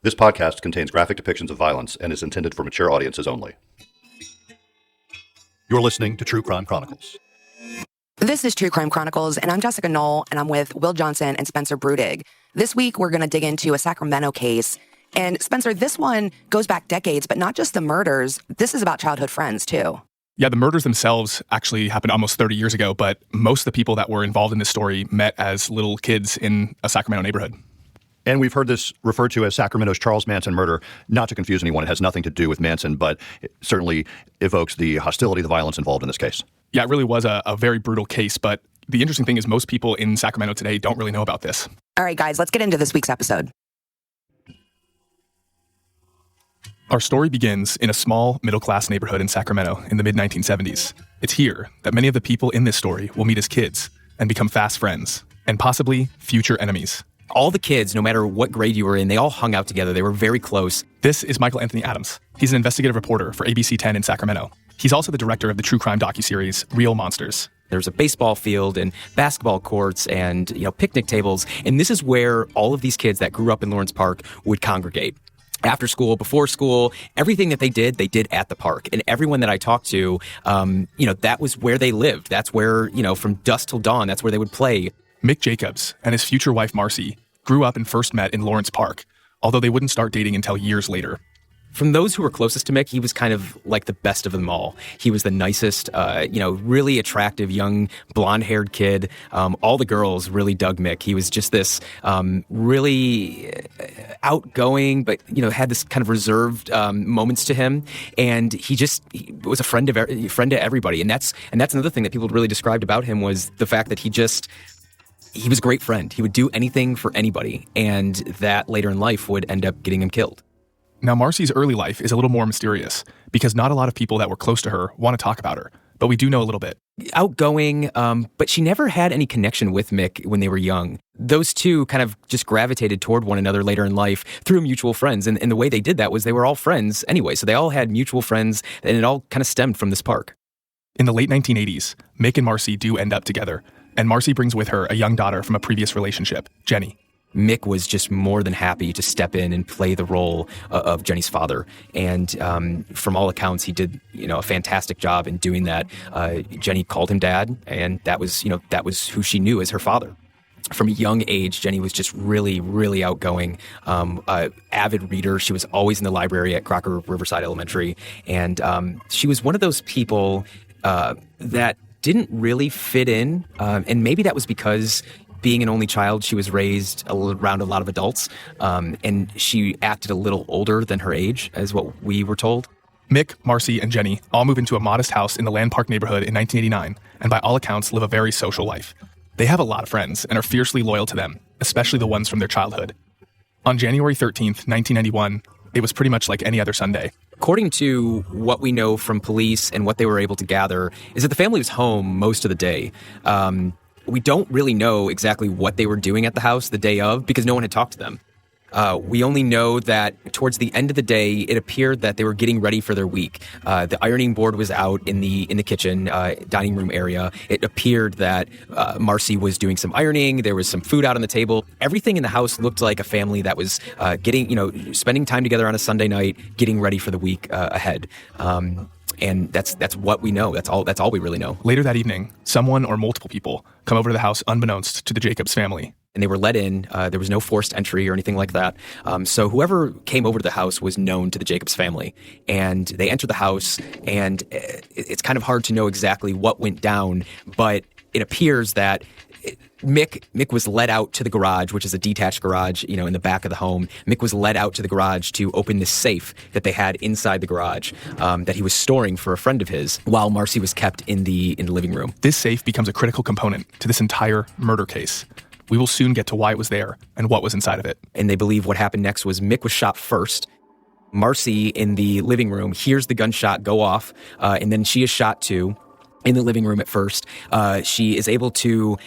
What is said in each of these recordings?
This podcast contains graphic depictions of violence and is intended for mature audiences only. You're listening to True Crime Chronicles. This is True Crime Chronicles, and I'm Jessica Knoll, and I'm with Will Johnson and Spencer Brudig. This week, we're going to dig into a Sacramento case. And Spencer, this one goes back decades, but not just the murders. This is about childhood friends, too. Yeah, the murders themselves actually happened almost 30 years ago, but most of the people that were involved in this story met as little kids in a Sacramento neighborhood. And we've heard this referred to as Sacramento's Charles Manson murder. Not to confuse anyone, it has nothing to do with Manson, but it certainly evokes the hostility, the violence involved in this case. Yeah, it really was a very brutal case, but the interesting thing is most people in Sacramento today don't really know about this. All right, guys, let's get into this week's episode. Our story begins in a small, middle-class neighborhood in Sacramento in the mid-1970s. It's here that many of the people in this story will meet as kids and become fast friends, and possibly future enemies. All the kids, no matter what grade you were in, they all hung out together. They were very close. This is Michael Anthony Adams. He's an investigative reporter for ABC 10 in Sacramento. He's also the director of the true crime docuseries Real Monsters. There's a baseball field and basketball courts and, picnic tables. And this is where all of these kids that grew up in Lawrence Park would congregate. After school, before school, everything that they did at the park. And everyone that I talked to, that was where they lived. That's where, from dusk till dawn, that's where they would play. Mick Jacobs and his future wife, Marcy, grew up and first met in Lawrence Park, although they wouldn't start dating until years later. From those who were closest to Mick, he was kind of like the best of them all. He was the nicest, really attractive, young, blonde-haired kid. All the girls really dug Mick. He was just this really outgoing, but, had this kind of reserved moments to him. And he was a friend to everybody. And that's another thing that people really described about him was the fact that he was a great friend. He would do anything for anybody, and that later in life would end up getting him killed. Now, Marcy's early life is a little more mysterious because not a lot of people that were close to her want to talk about her, but we do know a little bit. Outgoing, but she never had any connection with Mick when they were young. Those two kind of just gravitated toward one another later in life through mutual friends, and the way they did that was they were all friends anyway, so they all had mutual friends, and it all kind of stemmed from this park. In the late 1980s, Mick and Marcy do end up together, and Marcy brings with her a young daughter from a previous relationship, Jenny. Mick was just more than happy to step in and play the role of Jenny's father. And from all accounts, he did, a fantastic job in doing that. Jenny called him dad, and that was who she knew as her father. From a young age, Jenny was just really, really outgoing, avid reader. She was always in the library at Crocker Riverside Elementary. And she was one of those people that didn't really fit in. And maybe that was because being an only child, she was raised around a lot of adults, and she acted a little older than her age, is what we were told. Mick, Marcy, and Jenny all move into a modest house in the Land Park neighborhood in 1989, and by all accounts live a very social life. They have a lot of friends and are fiercely loyal to them, especially the ones from their childhood. On January 13th, 1991, it was pretty much like any other Sunday. According to what we know from police and what they were able to gather, is that the family was home most of the day. We don't really know exactly what they were doing at the house the day of because no one had talked to them. We only know that towards the end of the day, it appeared that they were getting ready for their week. The ironing board was out in the kitchen, dining room area. It appeared that Marcy was doing some ironing. There was some food out on the table. Everything in the house looked like a family that was spending time together on a Sunday night, getting ready for the week ahead. And that's what we know. That's all we really know. Later that evening, someone or multiple people come over to the house unbeknownst to the Jacobs family. And they were let in. There was no forced entry or anything like that. So whoever came over to the house was known to the Jacobs family. And they entered the house, and it's kind of hard to know exactly what went down, but it appears that Mick was led out to the garage, which is a detached garage, in the back of the home. Mick was led out to the garage to open this safe that they had inside the garage that he was storing for a friend of his, while Marcy was kept in the living room. This safe becomes a critical component to this entire murder case. We will soon get to why it was there and what was inside of it. And they believe what happened next was Mick was shot first. Marcy in the living room hears the gunshot go off, and then she is shot too in the living room at first. She is able to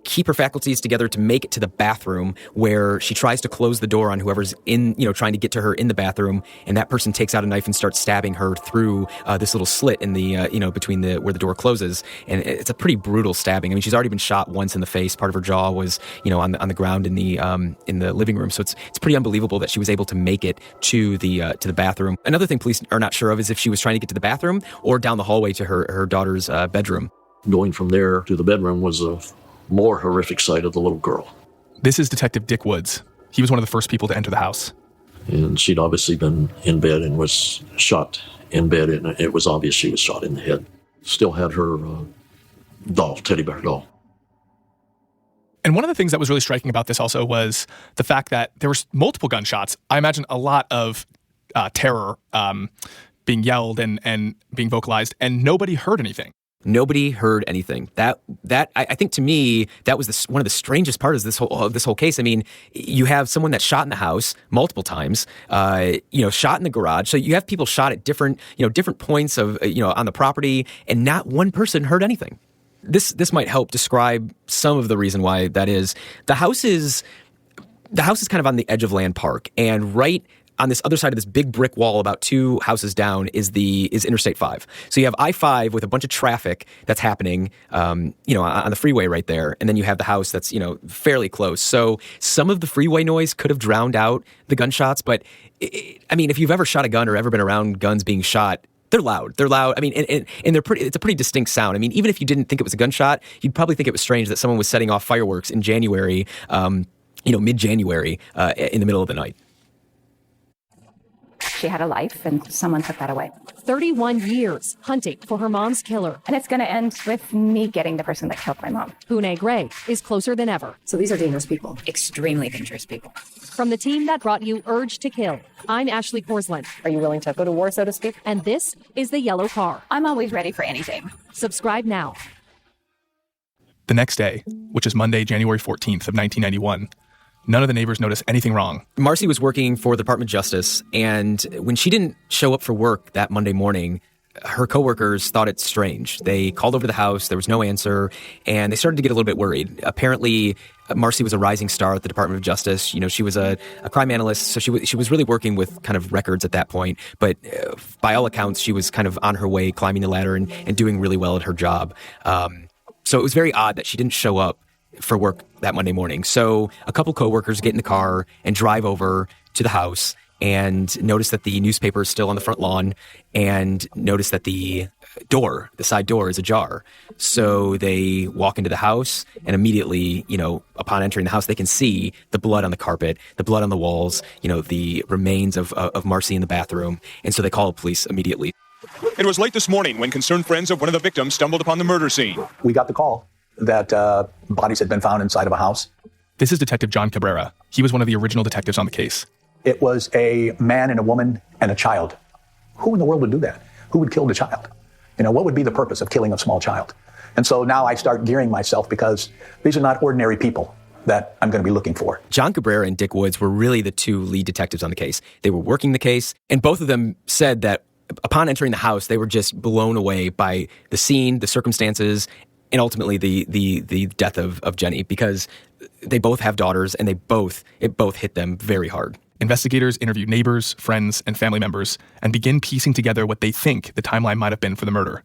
keep her faculties together to make it to the bathroom, where she tries to close the door on whoever's in, trying to get to her in the bathroom, and that person takes out a knife and starts stabbing her through this little slit in the, between where the door closes. And it's a pretty brutal stabbing. I mean, she's already been shot once in the face. Part of her jaw was, on the ground in the living room. So it's pretty unbelievable that she was able to make it to the bathroom. Another thing police are not sure of is if she was trying to get to the bathroom or down the hallway to her daughter's bedroom. Going from there to the bedroom was a more horrific sight of the little girl. This is Detective Dick Woods. He was one of the first people to enter the house. And she'd obviously been in bed and was shot in bed, and it was obvious she was shot in the head. Still had her teddy bear doll. And one of the things that was really striking about this also was the fact that there were multiple gunshots. I imagine a lot of terror being yelled and being vocalized, and nobody heard anything. Nobody heard anything. That I think, to me, that was one of the strangest parts of this whole case. I mean, you have someone that's shot in the house multiple times, shot in the garage. So you have people shot at different points of on the property, and not one person heard anything. This might help describe some of the reason why that is. The house is kind of on the edge of Land Park, and right on this other side of this big brick wall, about 2 houses down, is Interstate 5. So you have I-5 with a bunch of traffic that's happening, on the freeway right there, and then you have the house that's fairly close. So some of the freeway noise could have drowned out the gunshots, but if you've ever shot a gun or ever been around guns being shot, they're loud. They're loud. I mean, and they're pretty. It's a pretty distinct sound. I mean, even if you didn't think it was a gunshot, you'd probably think it was strange that someone was setting off fireworks in January, mid-January, in the middle of the night. She had a life, and someone took that away. 31 years hunting for her mom's killer. And it's going to end with me getting the person that killed my mom. Pune Gray is closer than ever. So these are dangerous people. Extremely dangerous people. From the team that brought you Urge to Kill, I'm Ashley Korsland. Are you willing to go to war, so to speak? And this is The Yellow Car. I'm always ready for anything. Subscribe now. The next day, which is Monday, January 14th of 1991, none of the neighbors noticed anything wrong. Marcy was working for the Department of Justice, and when she didn't show up for work that Monday morning, her coworkers thought it strange. They called over the house, there was no answer, and they started to get a little bit worried. Apparently, Marcy was a rising star at the Department of Justice. She was a crime analyst, so she was really working with kind of records at that point. But by all accounts, she was kind of on her way, climbing the ladder and doing really well at her job. So it was very odd that she didn't show up for work that Monday morning. So a couple coworkers get in the car and drive over to the house and notice that the newspaper is still on the front lawn, and notice that the side door is ajar. So they walk into the house, and immediately, upon entering the house, they can see the blood on the carpet, the blood on the walls, the remains of Marcy in the bathroom. And so they call the police immediately. It was late this morning when concerned friends of one of the victims stumbled upon the murder scene. We got the call that bodies had been found inside of a house. This is Detective John Cabrera. He was one of the original detectives on the case. It was a man and a woman and a child. Who in the world would do that? Who would kill the child? What would be the purpose of killing a small child? And so now I start gearing myself, because these are not ordinary people that I'm going to be looking for. John Cabrera and Dick Woods were really the 2 lead detectives on the case. They were working the case, and both of them said that upon entering the house, they were just blown away by the scene, the circumstances, and ultimately the death of Jenny, because they both have daughters, and it both hit them very hard. Investigators interview neighbors, friends, and family members and begin piecing together what they think the timeline might have been for the murder.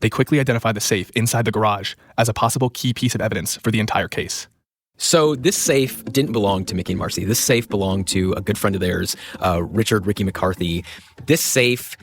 They quickly identify the safe inside the garage as a possible key piece of evidence for the entire case. So this safe didn't belong to Mickey and Marcy. This safe belonged to a good friend of theirs, Ricky McCarthy. This safe,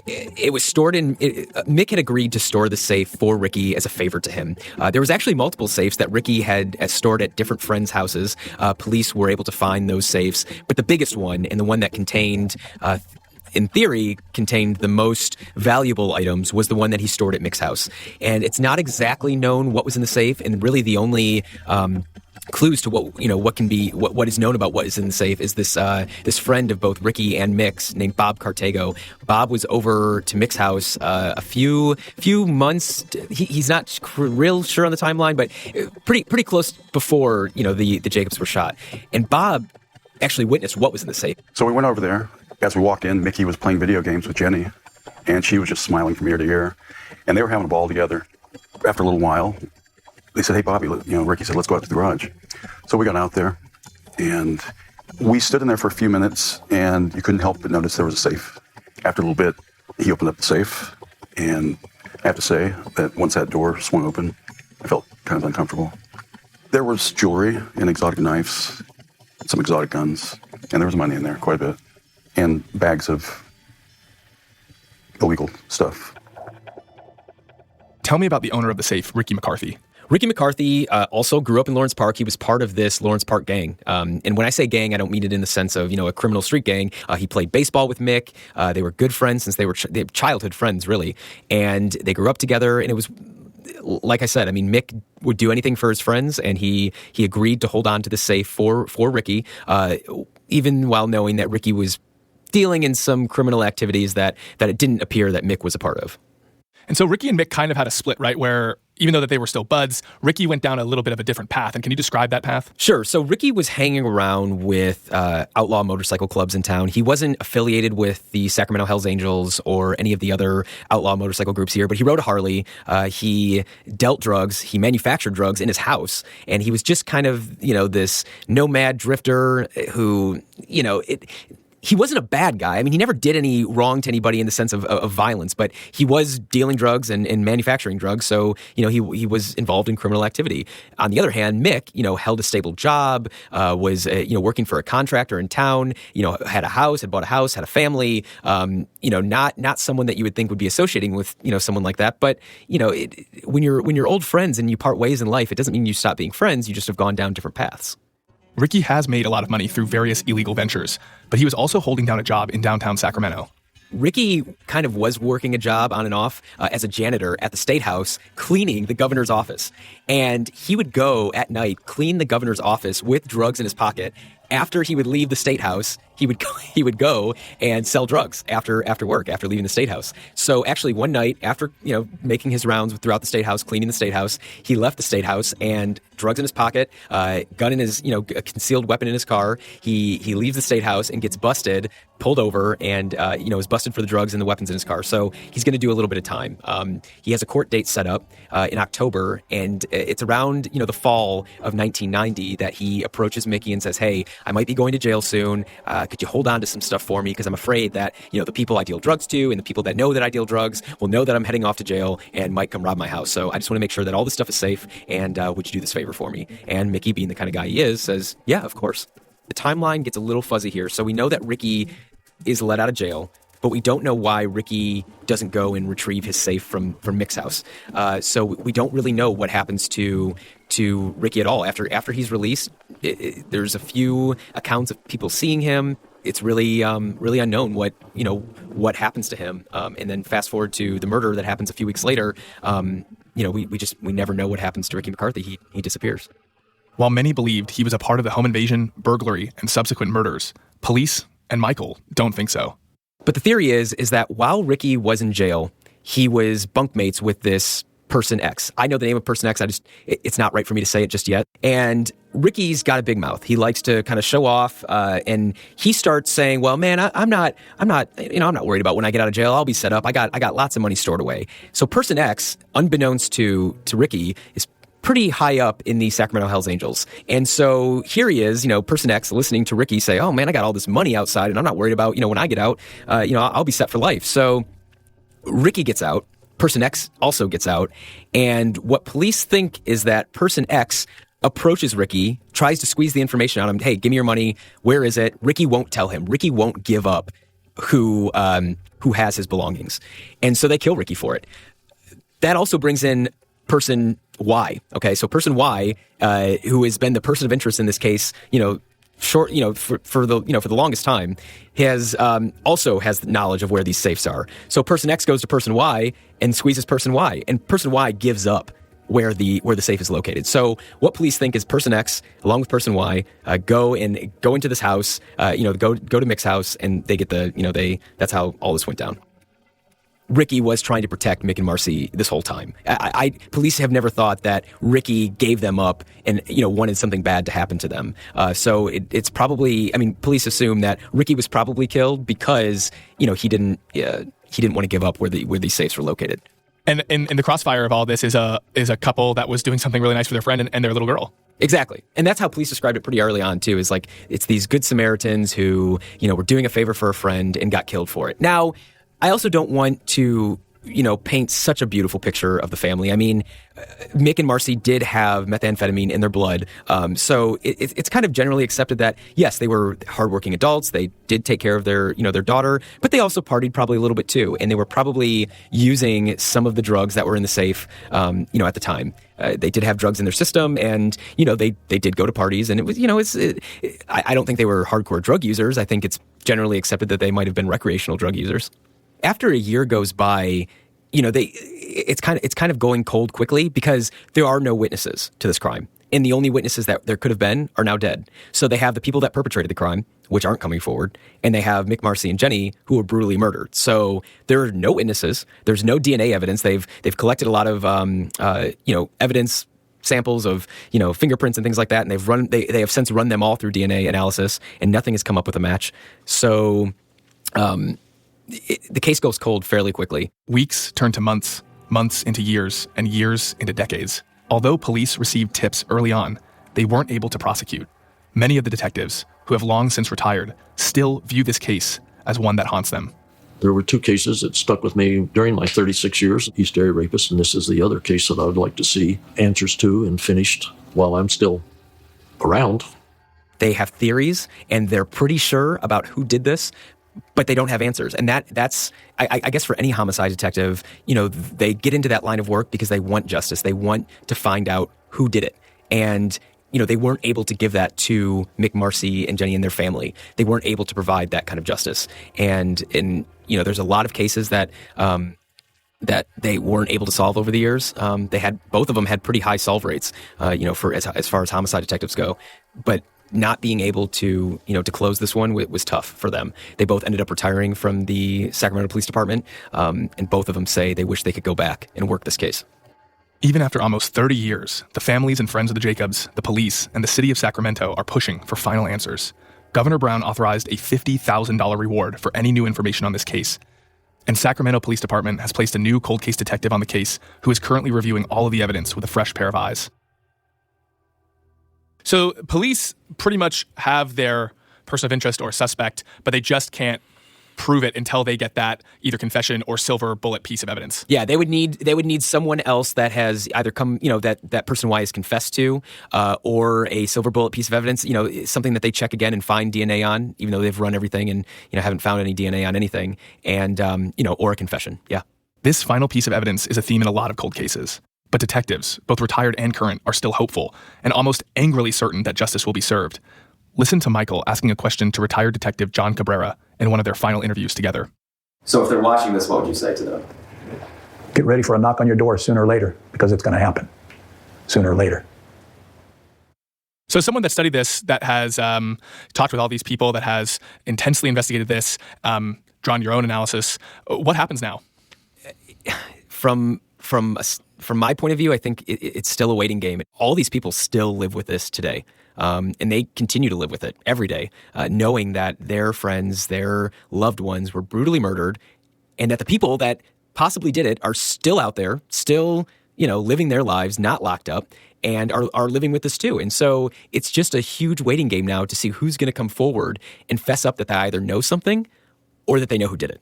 it was stored in. Mick had agreed to store the safe for Ricky as a favor to him. There was actually multiple safes that Ricky had stored at different friends' houses. Police were able to find those safes, but the biggest one, and the one that contained, in theory, contained the most valuable items, was the one that he stored at Mick's house. And it's not exactly known what was in the safe, and really the only clues to what is known about what is in the safe is this friend of both Ricky and Mick's named Bob Cartago. Bob was over to Mick's house a few months. He's not real sure on the timeline, but pretty close before the Jacobs were shot. And Bob actually witnessed what was in the safe. So we went over there. As we walked in, Mickey was playing video games with Jenny, and she was just smiling from ear to ear, and they were having a ball together. After a little while, they said, hey, Bobby, Ricky said, let's go out to the garage. So we got out there, and we stood in there for a few minutes, and you couldn't help but notice there was a safe. After a little bit, he opened up the safe, and I have to say that once that door swung open, I felt kind of uncomfortable. There was jewelry and exotic knives, some exotic guns, and there was money in there, quite a bit, and bags of illegal stuff. Tell me about the owner of the safe, Ricky McCarthy. Ricky McCarthy also grew up in Lawrence Park. He was part of this Lawrence Park gang. And when I say gang, I don't mean it in the sense of, a criminal street gang. He played baseball with Mick. They were good friends since they were childhood friends, really. And they grew up together. And it was, like I said, Mick would do anything for his friends. And he agreed to hold on to the safe for Ricky, even while knowing that Ricky was dealing in some criminal activities that it didn't appear that Mick was a part of. And so Ricky and Mick kind of had a split, right? Where even though that they were still buds, Ricky went down a little bit of a different path. And can you describe that path? Sure. So Ricky was hanging around with outlaw motorcycle clubs in town. He wasn't affiliated with the Sacramento Hells Angels or any of the other outlaw motorcycle groups here, but he rode a Harley. He dealt drugs. He manufactured drugs in his house. And he was just kind of, this nomad drifter who, he wasn't a bad guy. He never did any wrong to anybody in the sense of violence, but he was dealing drugs and manufacturing drugs. So, he was involved in criminal activity. On the other hand, Mick, held a stable job, was, working for a contractor in town, had a house, had bought a house, had a family, not someone that you would think would be associating with, someone like that. But, when you're old friends and you part ways in life, it doesn't mean you stop being friends. You just have gone down different paths. Ricky has made a lot of money through various illegal ventures, but he was also holding down a job in downtown Sacramento. Ricky kind of was working a job on and off as a janitor at the State House, cleaning the governor's office. And he would go at night, clean the governor's office with drugs in his pocket. After he would leave the State House, he would go and sell drugs after work, after leaving the State House. So actually one night after, making his rounds throughout the State House, cleaning the State House, he left the State House and drugs in his pocket, gun in his, a concealed weapon in his car. He leaves the State House and gets busted, pulled over, and, is busted for the drugs and the weapons in his car. So he's going to do a little bit of time. He has a court date set up in October, and it's around, the fall of 1990 that he approaches Mickey and says, hey, I might be going to jail soon. Could you hold on to some stuff for me? Because I'm afraid that, the people I deal drugs to and the people that know that I deal drugs will know that I'm heading off to jail and might come rob my house. So I just want to make sure that all this stuff is safe. And would you do this favor for me? And Mickey, being the kind of guy he is, says, yeah, of course. The timeline gets a little fuzzy here. So we know that Ricky is let out of jail, but we don't know why Ricky doesn't go and retrieve his safe from Mick's house. So we don't really know what happens to Ricky at all. After he's released, there's a few accounts of people seeing him. It's really unknown what happens to him. And then fast forward to the murder that happens a few weeks later. We never know what happens to Ricky McCarthy. He disappears. While many believed he was a part of the home invasion, burglary, and subsequent murders, police and Michael don't think so. But the theory is that while Ricky was in jail, he was bunkmates with this Person X. I know the name of Person X. It's not right for me to say it just yet. And Ricky's got a big mouth. He likes to kind of show off, and he starts saying, "Well, man, I'm not worried about when I get out of jail. I'll be set up. I got lots of money stored away." So Person X, unbeknownst to Ricky, is pretty high up in the Sacramento Hells Angels. And so here he is, Person X, listening to Ricky say, "Oh man, I got all this money outside, and I'm not worried about when I get out. I'll be set for life." So Ricky gets out. Person X also gets out, and what police think is that Person X approaches Ricky, tries to squeeze the information out of him. Hey, give me your money. Where is it? Ricky won't tell him. Ricky won't give up who has his belongings, and so they kill Ricky for it. That also brings in Person Y. Okay, so Person Y, who has been the person of interest in this case, for the longest time, also has knowledge of where these safes are. So Person X goes to Person Y and squeezes Person Y, and Person Y gives up where the safe is located. So what police think is Person X, along with Person Y, go into this house, go to Mick's house, and they get that's how all this went down. Ricky was trying to protect Mick and Marcy this whole time. Police have never thought that Ricky gave them up and wanted something bad to happen to them. So it's probably, police assume that Ricky was probably killed because he didn't want to give up where these safes were located. And in the crossfire of all this is a couple that was doing something really nice for their friend and their little girl. Exactly. And that's how police described it pretty early on, too, is like it's these good Samaritans who, were doing a favor for a friend and got killed for it. Now, I also don't want to, paint such a beautiful picture of the family. I mean, Mick and Marcy did have methamphetamine in their blood. So it's kind of generally accepted that, yes, they were hardworking adults. They did take care of their daughter, but they also partied probably a little bit too. And they were probably using some of the drugs that were in the safe, at the time. They did have drugs in their system and, they did go to parties and it was, I don't think they were hardcore drug users. I think it's generally accepted that they might have been recreational drug users. After a year goes by, it's kind of going cold quickly because there are no witnesses to this crime. And the only witnesses that there could have been are now dead. So they have the people that perpetrated the crime, which aren't coming forward, and they have Mick, Marcy, and Jenny, who were brutally murdered. So there are no witnesses. There's no DNA evidence. They've collected a lot of evidence samples of fingerprints and things like that, and they have since run them all through DNA analysis, and nothing has come up with a match. So the case goes cold fairly quickly. Weeks turn to months, months into years, and years into decades. Although police received tips early on, they weren't able to prosecute. Many of the detectives, who have long since retired, still view this case as one that haunts them. There were two cases that stuck with me during my 36 years, East Area Rapist, and this is the other case that I would like to see answers to and finished while I'm still around. They have theories, and they're pretty sure about who did this, but they don't have answers. And that's, I guess for any homicide detective, they get into that line of work because they want justice. They want to find out who did it. And, they weren't able to give that to Mick, Marcy, and Jenny and their family. They weren't able to provide that kind of justice. And there's a lot of cases that they weren't able to solve over the years. Both of them had pretty high solve rates, for as far as homicide detectives go. But not being able to close this one was tough for them. They both ended up retiring from the Sacramento Police Department, and both of them say they wish they could go back and work this case. Even after almost 30 years, the families and friends of the Jacobs, the police, and the city of Sacramento are pushing for final answers. Governor Brown authorized a $50,000 reward for any new information on this case. And Sacramento Police Department has placed a new cold case detective on the case who is currently reviewing all of the evidence with a fresh pair of eyes. So police pretty much have their person of interest or suspect, but they just can't prove it until they get that either confession or silver bullet piece of evidence. Yeah, they would need someone else that has either come, that person Y has confessed to, or a silver bullet piece of evidence, something that they check again and find DNA on, even though they've run everything and, haven't found any DNA on anything, and, or a confession. Yeah. This final piece of evidence is a theme in a lot of cold cases. But detectives, both retired and current, are still hopeful and almost angrily certain that justice will be served. Listen to Michael asking a question to retired detective John Cabrera in one of their final interviews together. So if they're watching this, what would you say to them? Get ready for a knock on your door sooner or later, because it's going to happen sooner or later. So someone that studied this, that has talked with all these people, that has intensely investigated this, drawn your own analysis, what happens now? From my point of view, I think it's still a waiting game. All these people still live with this today. And they continue to live with it every day, knowing that their friends, their loved ones were brutally murdered, and that the people that possibly did it are still out there, still, living their lives, not locked up, and are living with this too. And so it's just a huge waiting game now to see who's going to come forward and fess up that they either know something or that they know who did it.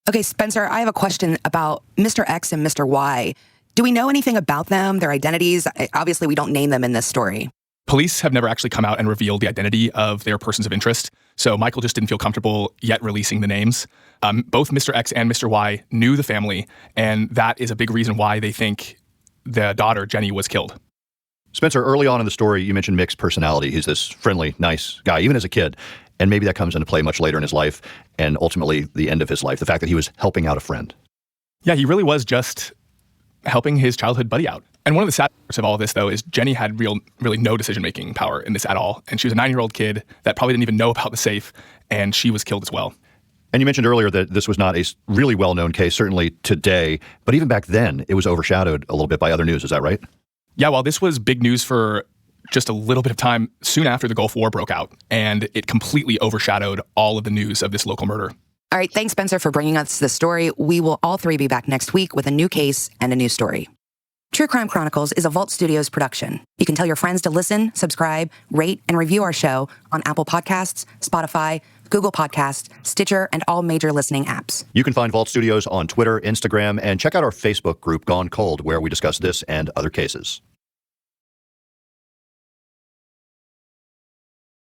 Okay, Spencer, I have a question about Mr. X and Mr. Y. Do we know anything about them, their identities? Obviously, we don't name them in this story. Police have never actually come out and revealed the identity of their persons of interest, so Michael just didn't feel comfortable yet releasing the names. Both Mr. X and Mr. Y knew the family, and that is a big reason why they think the daughter, Jenny, was killed. Spencer, early on in the story, you mentioned Mick's personality. He's this friendly, nice guy, even as a kid, and maybe that comes into play much later in his life, and ultimately the end of his life, the fact that he was helping out a friend. Yeah, he really was just helping his childhood buddy out. And one of the sad parts of all of this, though, is Jenny had really no decision-making power in this at all. And she was a 9-year-old kid that probably didn't even know about the safe, and she was killed as well. And you mentioned earlier that this was not a really well-known case, certainly today, but even back then, it was overshadowed a little bit by other news. Is that right? Yeah, well, this was big news for just a little bit of time soon after the Gulf War broke out, and it completely overshadowed all of the news of this local murder. All right, thanks, Spencer, for bringing us this story. We will all three be back next week with a new case and a new story. True Crime Chronicles is a Vault Studios production. You can tell your friends to listen, subscribe, rate, and review our show on Apple Podcasts, Spotify, Google Podcasts, Stitcher, and all major listening apps. You can find Vault Studios on Twitter, Instagram, and check out our Facebook group, Gone Cold, where we discuss this and other cases.